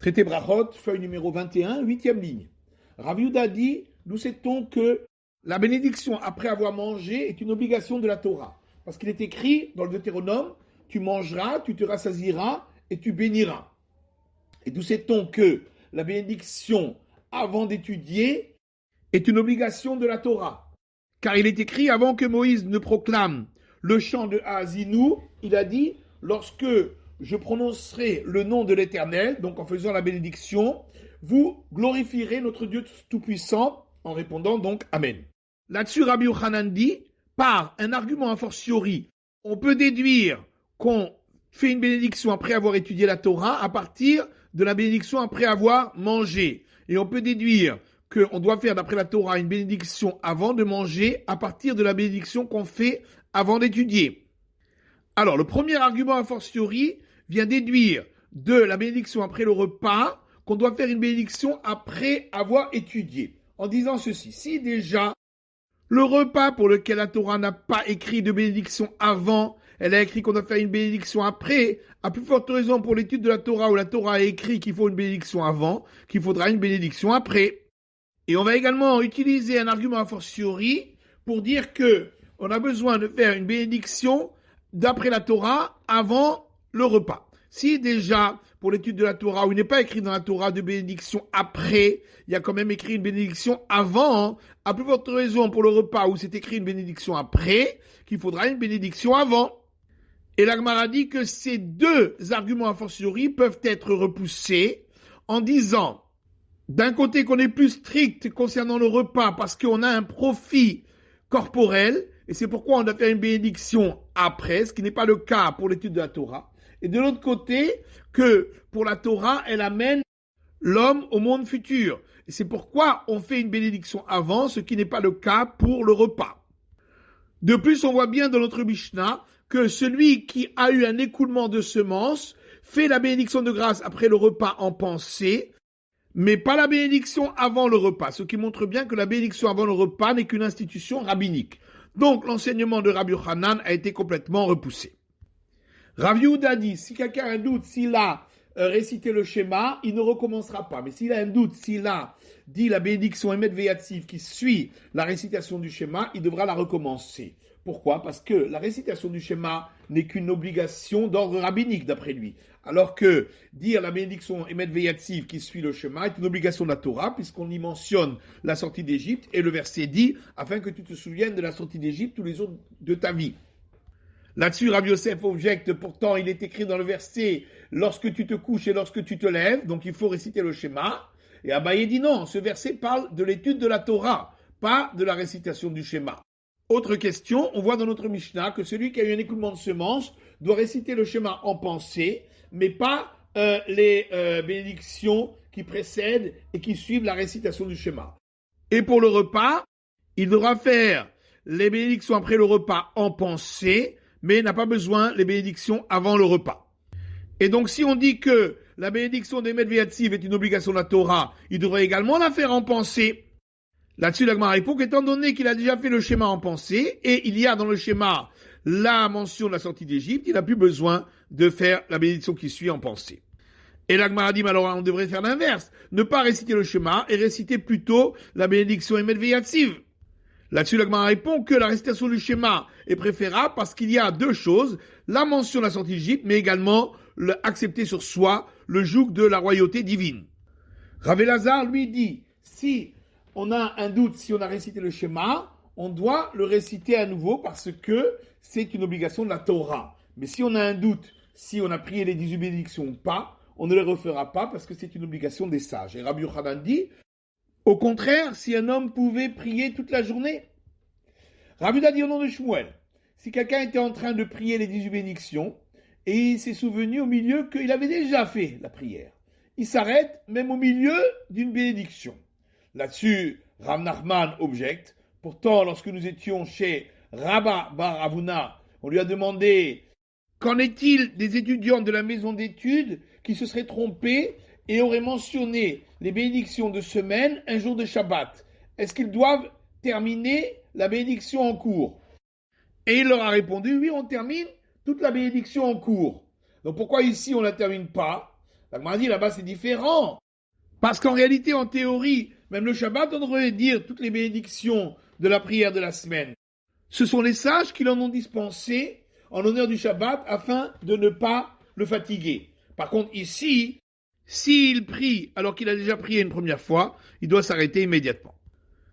Traité Brachot, feuille numéro 21, huitième ligne. Rav Yehuda dit, nous sait-on que la bénédiction après avoir mangé est une obligation de la Torah. Parce qu'il est écrit dans le Deutéronome, tu mangeras, tu te rassasieras et tu béniras. Et d'où sait-on que la bénédiction avant d'étudier est une obligation de la Torah. Car il est écrit, avant que Moïse ne proclame le chant de Haazinu, il a dit, lorsque je prononcerai le nom de l'Éternel, donc en faisant la bénédiction, vous glorifierez notre Dieu Tout-Puissant, en répondant donc Amen. Là-dessus, Rabbi Yochanan dit, par un argument a fortiori, on peut déduire qu'on fait une bénédiction après avoir étudié la Torah à partir de la bénédiction après avoir mangé. Et on peut déduire qu'on doit faire d'après la Torah une bénédiction avant de manger à partir de la bénédiction qu'on fait avant d'étudier. Alors, le premier argument a fortiori vient déduire de la bénédiction après le repas qu'on doit faire une bénédiction après avoir étudié. En disant ceci, si déjà le repas pour lequel la Torah n'a pas écrit de bénédiction avant, elle a écrit qu'on doit faire une bénédiction après, à plus forte raison pour l'étude de la Torah où la Torah a écrit qu'il faut une bénédiction avant, qu'il faudra une bénédiction après. Et on va également utiliser un argument a fortiori pour dire que on a besoin de faire une bénédiction d'après la Torah avant le repas. Si déjà, pour l'étude de la Torah, où il n'est pas écrit dans la Torah de bénédiction après, il y a quand même écrit une bénédiction avant, à plus forte raison pour le repas où c'est écrit une bénédiction après, qu'il faudra une bénédiction avant. Et la Gemara dit que ces deux arguments a fortiori peuvent être repoussés en disant, d'un côté qu'on est plus strict concernant le repas parce qu'on a un profit corporel, et c'est pourquoi on doit faire une bénédiction après, ce qui n'est pas le cas pour l'étude de la Torah. Et de l'autre côté, que pour la Torah, elle amène l'homme au monde futur. Et c'est pourquoi on fait une bénédiction avant, ce qui n'est pas le cas pour le repas. De plus, on voit bien dans notre Mishnah que celui qui a eu un écoulement de semences fait la bénédiction de grâce après le repas en pensée, mais pas la bénédiction avant le repas, ce qui montre bien que la bénédiction avant le repas n'est qu'une institution rabbinique. Donc, l'enseignement de Rabbi Yochanan a été complètement repoussé. Rav Yehuda dit, si quelqu'un a un doute, s'il a récité le schéma, il ne recommencera pas. Mais s'il a un doute, s'il a dit la bénédiction Emet Veyatsiv qui suit la récitation du schéma, il devra la recommencer. Pourquoi ? Parce que la récitation du schéma n'est qu'une obligation d'ordre rabbinique, d'après lui. Alors que dire la bénédiction Emet Veyatsiv qui suit le schéma est une obligation de la Torah, puisqu'on y mentionne la sortie d'Égypte, et le verset dit, afin que tu te souviennes de la sortie d'Égypte tous les jours de ta vie. Là-dessus, Rabbi Yosef objecte, pourtant il est écrit dans le verset, lorsque tu te couches et lorsque tu te lèves, donc il faut réciter le schéma. Et Abaye dit non, ce verset parle de l'étude de la Torah, pas de la récitation du schéma. Autre question, on voit dans notre Mishnah que celui qui a eu un écoulement de semences doit réciter le schéma en pensée, mais pas les bénédictions qui précèdent et qui suivent la récitation du schéma. Et pour le repas, il devra faire les bénédictions après le repas en pensée, mais n'a pas besoin les bénédictions avant le repas. Et donc, si on dit que la bénédiction d'Emet Veyatsiv est une obligation de la Torah, il devrait également la faire en pensée. Là-dessus, la Gemara répond qu'étant donné qu'il a déjà fait le schéma en pensée, et il y a dans le schéma la mention de la sortie d'Égypte, il n'a plus besoin de faire la bénédiction qui suit en pensée. Et la Gemara dit, mais alors on devrait faire l'inverse, ne pas réciter le schéma et réciter plutôt la bénédiction Emet Veyatsiv. Là-dessus, la Gemara répond que la récitation du schéma est préférable parce qu'il y a deux choses, la mention de la sortie d'Égypte, mais également accepter sur soi le joug de la royauté divine. Rav Elazar, lui, dit, si on a un doute, si on a récité le schéma, on doit le réciter à nouveau parce que c'est une obligation de la Torah. Mais si on a un doute, si on a prié les 18 bénédictions ou pas, on ne les refera pas parce que c'est une obligation des sages. Et Rabbi Yochanan dit, au contraire, si un homme pouvait prier toute la journée, Rav Yehuda dit au nom de Shmuel, si quelqu'un était en train de prier les 18 bénédictions, et il s'est souvenu au milieu qu'il avait déjà fait la prière, il s'arrête même au milieu d'une bénédiction. Là-dessus, Rav Nachman objecte, pourtant lorsque nous étions chez Rabba Bar Avuna, on lui a demandé, qu'en est-il des étudiants de la maison d'études qui se seraient trompés et auraient mentionné les bénédictions de semaine un jour de Shabbat? Est-ce qu'ils doivent terminer la bénédiction en cours? Et il leur a répondu, oui, on termine toute la bénédiction en cours. Donc pourquoi ici on ne la termine pas? La Gemara dit là-bas c'est différent. Parce qu'en réalité, en théorie, même le Shabbat, on devrait dire toutes les bénédictions de la prière de la semaine. Ce sont les sages qui l'en ont dispensé en l'honneur du Shabbat afin de ne pas le fatiguer. Par contre, ici, s'il prie alors qu'il a déjà prié une première fois, il doit s'arrêter immédiatement.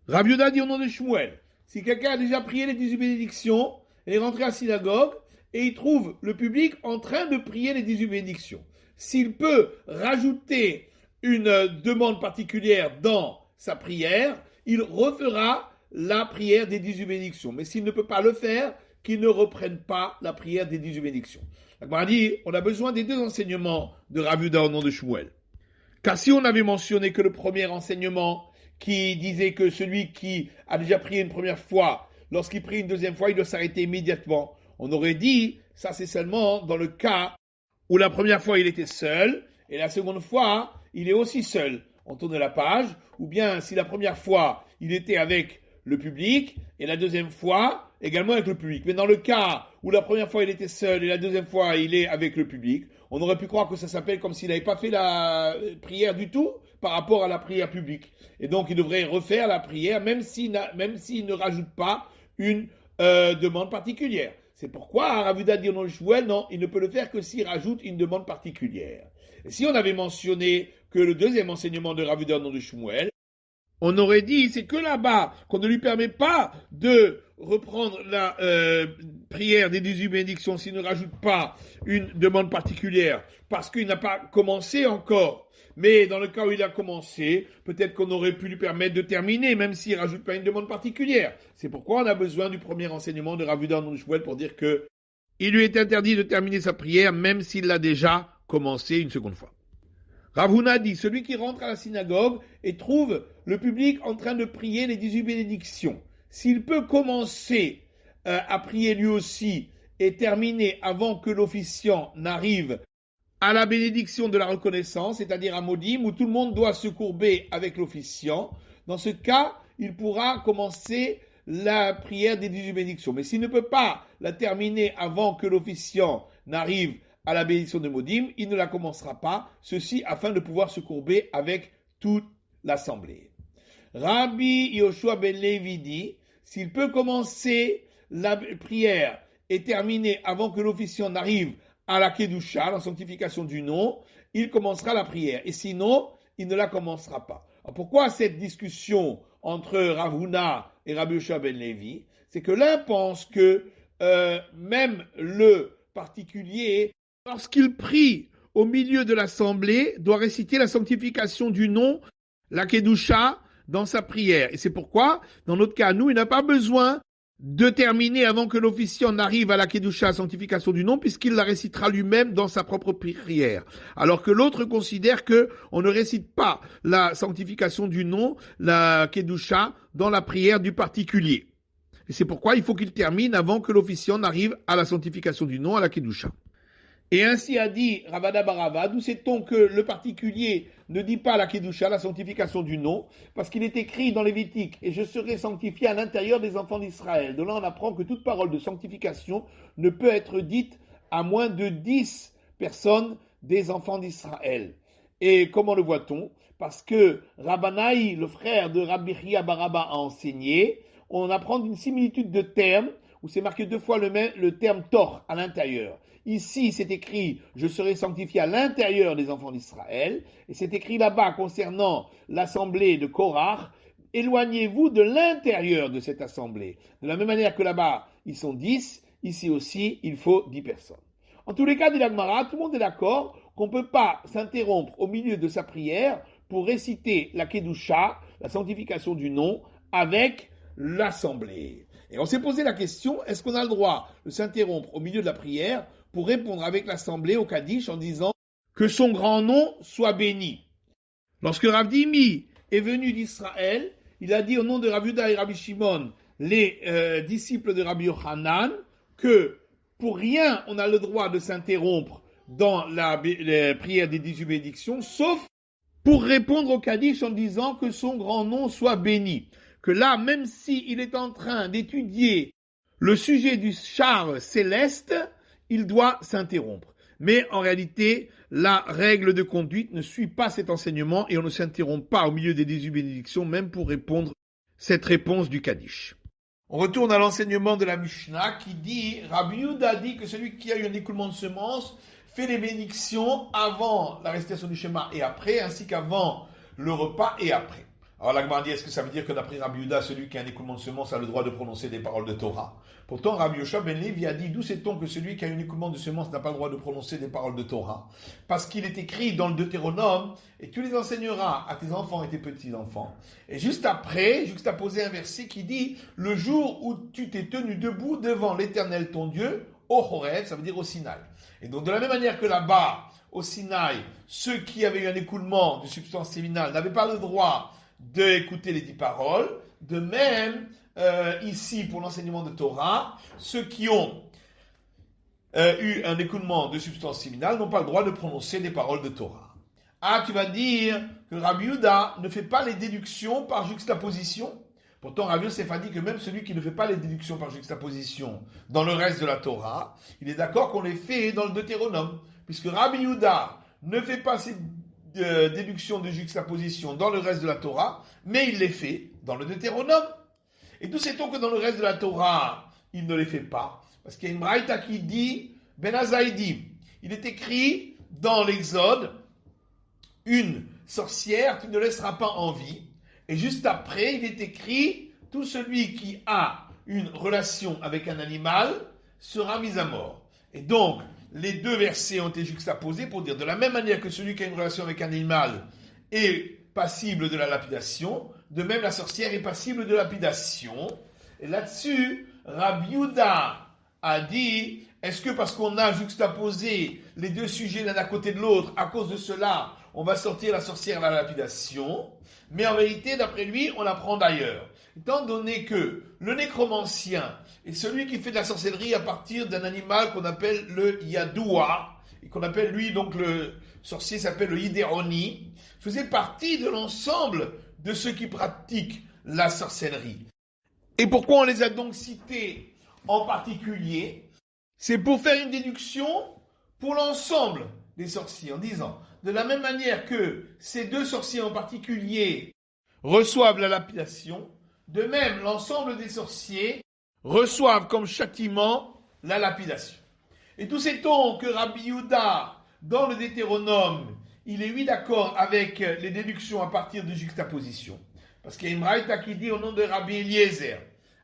Rav Yehuda dit au nom de Shmuel, si quelqu'un a déjà prié les 18 bénédictions, il est rentré à la synagogue et il trouve le public en train de prier les 18 bénédictions. S'il peut rajouter une demande particulière dans sa prière, il refera la prière des 18 bénédictions. Mais s'il ne peut pas le faire, qu'il ne reprenne pas la prière des 18 bénédictions. La Gemara dit, on a besoin des deux enseignements de Rav Yehuda au nom de Shmuel. Car si on avait mentionné que le premier enseignement qui disait que celui qui a déjà prié une première fois, lorsqu'il prie une deuxième fois, il doit s'arrêter immédiatement, on aurait dit, ça c'est seulement dans le cas où la première fois il était seul, et la seconde fois, il est aussi seul. On tourne la page, ou bien si la première fois, il était avec le public, et la deuxième fois, également avec le public. Mais dans le cas où la première fois, il était seul, et la deuxième fois, il est avec le public, on aurait pu croire que ça s'appelle comme s'il n'avait pas fait la prière du tout par rapport à la prière publique. Et donc, il devrait refaire la prière, même s'il ne rajoute pas une demande particulière. C'est pourquoi Rav Yehuda dit au nom de Shmuel, non, il ne peut le faire que s'il rajoute une demande particulière. Et si on avait mentionné que le deuxième enseignement de Rav Yehuda au nom de Shmuel, on aurait dit, c'est que là-bas, qu'on ne lui permet pas de reprendre la prière des 18 bénédictions s'il ne rajoute pas une demande particulière, parce qu'il n'a pas commencé encore. Mais dans le cas où il a commencé, peut-être qu'on aurait pu lui permettre de terminer, même s'il ne rajoute pas une demande particulière. C'est pourquoi on a besoin du premier enseignement de Rav Yehuda au nom de Shmuel pour dire que il lui est interdit de terminer sa prière, même s'il l'a déjà commencé une seconde fois. Rav Huna dit, celui qui rentre à la synagogue et trouve le public en train de prier les 18 bénédictions, s'il peut commencer à prier lui aussi et terminer avant que l'officiant n'arrive à la bénédiction de la reconnaissance, c'est-à-dire à Modim, où tout le monde doit se courber avec l'officiant, dans ce cas, il pourra commencer la prière des 18 bénédictions. Mais s'il ne peut pas la terminer avant que l'officiant n'arrive à la bénédiction de Modim, il ne la commencera pas, ceci afin de pouvoir se courber avec toute l'assemblée. Rabbi Yoshua ben Levi dit, s'il peut commencer la prière et terminer avant que l'officiant n'arrive à la Kedusha, la sanctification du nom, il commencera la prière. Et sinon, il ne la commencera pas. Alors pourquoi cette discussion entre Rav Huna et Rabbi Yoshua ben Levi? C'est que l'un pense que même le particulier, lorsqu'il prie au milieu de l'assemblée, doit réciter la sanctification du nom, la Kedusha, dans sa prière. Et c'est pourquoi, dans notre cas, nous, il n'a pas besoin de terminer avant que l'officiant n'arrive à la Kedusha, la sanctification du nom, puisqu'il la récitera lui-même dans sa propre prière. Alors que l'autre considère que on ne récite pas la sanctification du nom, la Kedusha, dans la prière du particulier. Et c'est pourquoi il faut qu'il termine avant que l'officiant n'arrive à la sanctification du nom, à la Kedusha. Et ainsi a dit Ravada Barava, d'où sait-on que le particulier ne dit pas la Kedusha, la sanctification du nom, parce qu'il est écrit dans Lévitique, et je serai sanctifié à l'intérieur des enfants d'Israël. De là on apprend que toute parole de sanctification ne peut être dite à moins de 10 personnes des enfants d'Israël. Et comment le voit-on? Parce que Rabbanaï, le frère de Rabbi Chia Baraba, a enseigné, on apprend une similitude de termes, où c'est marqué deux fois le terme tor à l'intérieur. Ici, c'est écrit « Je serai sanctifié à l'intérieur des enfants d'Israël ». Et c'est écrit là-bas concernant l'assemblée de Korach « Éloignez-vous de l'intérieur de cette assemblée ». De la même manière que là-bas, ils sont 10, ici aussi, il faut 10 personnes. En tous les cas, dit la Gemara, tout le monde est d'accord qu'on ne peut pas s'interrompre au milieu de sa prière pour réciter la Kedusha, la sanctification du nom, avec l'assemblée. Et on s'est posé la question, est-ce qu'on a le droit de s'interrompre au milieu de la prière pour répondre avec l'assemblée au Kaddish en disant que son grand nom soit béni? Lorsque Rav Dimi est venu d'Israël, il a dit au nom de Rav Yehuda et Rabbi Shimon, les disciples de Rabbi Yochanan, que pour rien on a le droit de s'interrompre dans la prière des 18 bénédictions, sauf pour répondre au Kaddish en disant que son grand nom soit béni. Que là, même s'il est en train d'étudier le sujet du char céleste, il doit s'interrompre. Mais en réalité, la règle de conduite ne suit pas cet enseignement et on ne s'interrompt pas au milieu des 18 bénédictions, même pour répondre cette réponse du Kaddish. On retourne à l'enseignement de la Mishnah qui dit, Rabbi Yehuda dit que celui qui a eu un écoulement de semences fait les bénédictions avant la récitation du schéma et après, ainsi qu'avant le repas et après. Alors la Gemara dit, est-ce que ça veut dire que d'après Rabbi Yehuda, celui qui a un écoulement de semences a le droit de prononcer des paroles de Torah? Pourtant, Rabbi Yoshua ben Levi a dit, d'où sait-on que celui qui a un écoulement de semences n'a pas le droit de prononcer des paroles de Torah? Parce qu'il est écrit dans le Deutéronome, et tu les enseigneras à tes enfants et tes petits-enfants. Et juste après, juxtaposé un verset qui dit, le jour où tu t'es tenu debout devant l'Éternel ton Dieu, au Horeb, ça veut dire au Sinaï. Et donc de la même manière que là-bas, au Sinaï, ceux qui avaient eu un écoulement de substance séminale n'avaient pas le droit d'écouter les 10 paroles. De même, ici, pour l'enseignement de Torah, ceux qui ont eu un écoulement de substance séminale n'ont pas le droit de prononcer des paroles de Torah. Ah, tu vas dire que Rabbi Yehuda ne fait pas les déductions par juxtaposition. Pourtant, Rabbi Yosef a dit que même celui qui ne fait pas les déductions par juxtaposition dans le reste de la Torah, il est d'accord qu'on les fait dans le Deutéronome. Puisque Rabbi Yehuda ne fait pas ces déductions de juxtaposition dans le reste de la Torah, mais il les fait dans le Deutéronome. Et d'où sait-on que dans le reste de la Torah, il ne les fait pas? Parce qu'il y a une braïta qui dit, Ben Azaïdi, il est écrit dans l'Exode, une sorcière tu ne laisseras pas en vie. Et juste après, il est écrit, tout celui qui a une relation avec un animal sera mis à mort. Et donc, les deux versets ont été juxtaposés pour dire, de la même manière que celui qui a une relation avec un animal est passible de la lapidation, de même la sorcière est passible de lapidation. Et là-dessus, Rabbi Yehuda a dit, est-ce que parce qu'on a juxtaposé les deux sujets l'un à côté de l'autre, à cause de cela, on va sortir la sorcière de la lapidation? Mais en vérité, d'après lui, on la prend d'ailleurs. Étant donné que le nécromancien est celui qui fait de la sorcellerie à partir d'un animal qu'on appelle le Yadoua, et qu'on appelle lui, donc le sorcier s'appelle le Hidéroni, faisait partie de l'ensemble de ceux qui pratiquent la sorcellerie. Et pourquoi on les a donc cités en particulier? C'est pour faire une déduction pour l'ensemble des sorciers, en disant, de la même manière que ces deux sorciers en particulier reçoivent la lapidation, de même l'ensemble des sorciers reçoivent comme châtiment la lapidation. Et tout sait-on que Rabbi Yehuda, dans le Deutéronome, il est oui d'accord avec les déductions à partir de juxtaposition. Parce qu'il y a une braïta qui dit au nom de Rabbi Eliezer,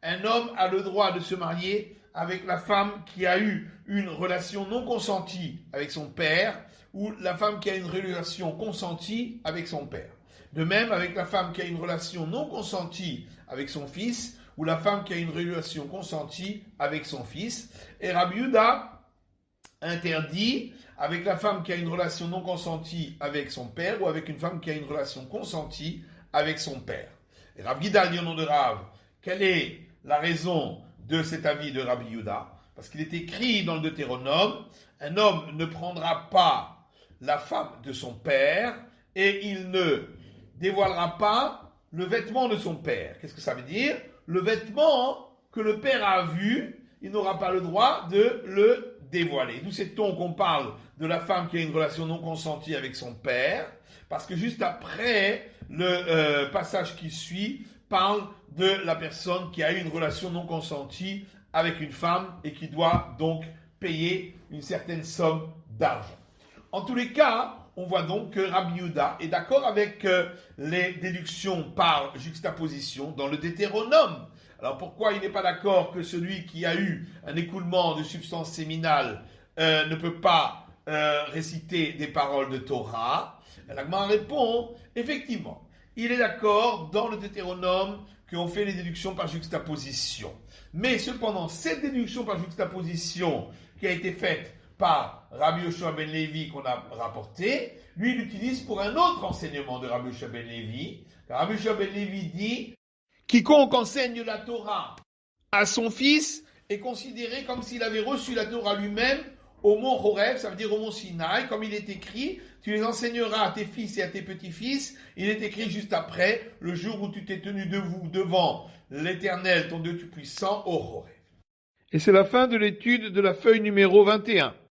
un homme a le droit de se marier avec la femme qui a eu une relation non consentie avec son père, ou la femme qui a une relation consentie avec son père. De même avec la femme qui a une relation non consentie avec son fils, ou la femme qui a une relation consentie avec son fils. Et Rabbi Yehuda interdit avec la femme qui a une relation non consentie avec son père, ou avec une femme qui a une relation consentie avec son père. Et Rabbi Yehuda dit au nom de Rav, quelle est la raison de cet avis de Rabbi Yehuda? Parce qu'il est écrit dans le Deutéronome, un homme ne prendra pas la femme de son père et il ne dévoilera pas le vêtement de son père. Qu'est-ce que ça veut dire? Le vêtement que le père a vu, il n'aura pas le droit de le dévoiler. D'où sait-on qu'on parle de la femme qui a une relation non consentie avec son père? Parce que juste après, le passage qui suit parle de la personne qui a eu une relation non consentie avec une femme et qui doit donc payer une certaine somme d'argent. En tous les cas, on voit donc que Rabbi Yehuda est d'accord avec les déductions par juxtaposition dans le Deutéronome. Alors pourquoi il n'est pas d'accord que celui qui a eu un écoulement de substance séminale ne peut pas réciter des paroles de Torah? La Gemara répond, effectivement, il est d'accord dans le Deutéronome qu'on fait les déductions par juxtaposition. Mais cependant, cette déduction par juxtaposition qui a été faite par Rabbi Yoshua ben Levi qu'on a rapporté, lui il l'utilise pour un autre enseignement de Rabbi Yoshua ben Levi. Rabbi Yoshua ben Levi dit, quiconque enseigne la Torah à son fils est considéré comme s'il avait reçu la Torah lui-même au mont Horeb, ça veut dire au mont Sinaï, comme il est écrit, tu les enseigneras à tes fils et à tes petits-fils. Il est écrit juste après, le jour où tu t'es tenu debout devant l'Éternel, ton Dieu tout-puissant, au Horeb. Et c'est la fin de l'étude de la feuille numéro 21.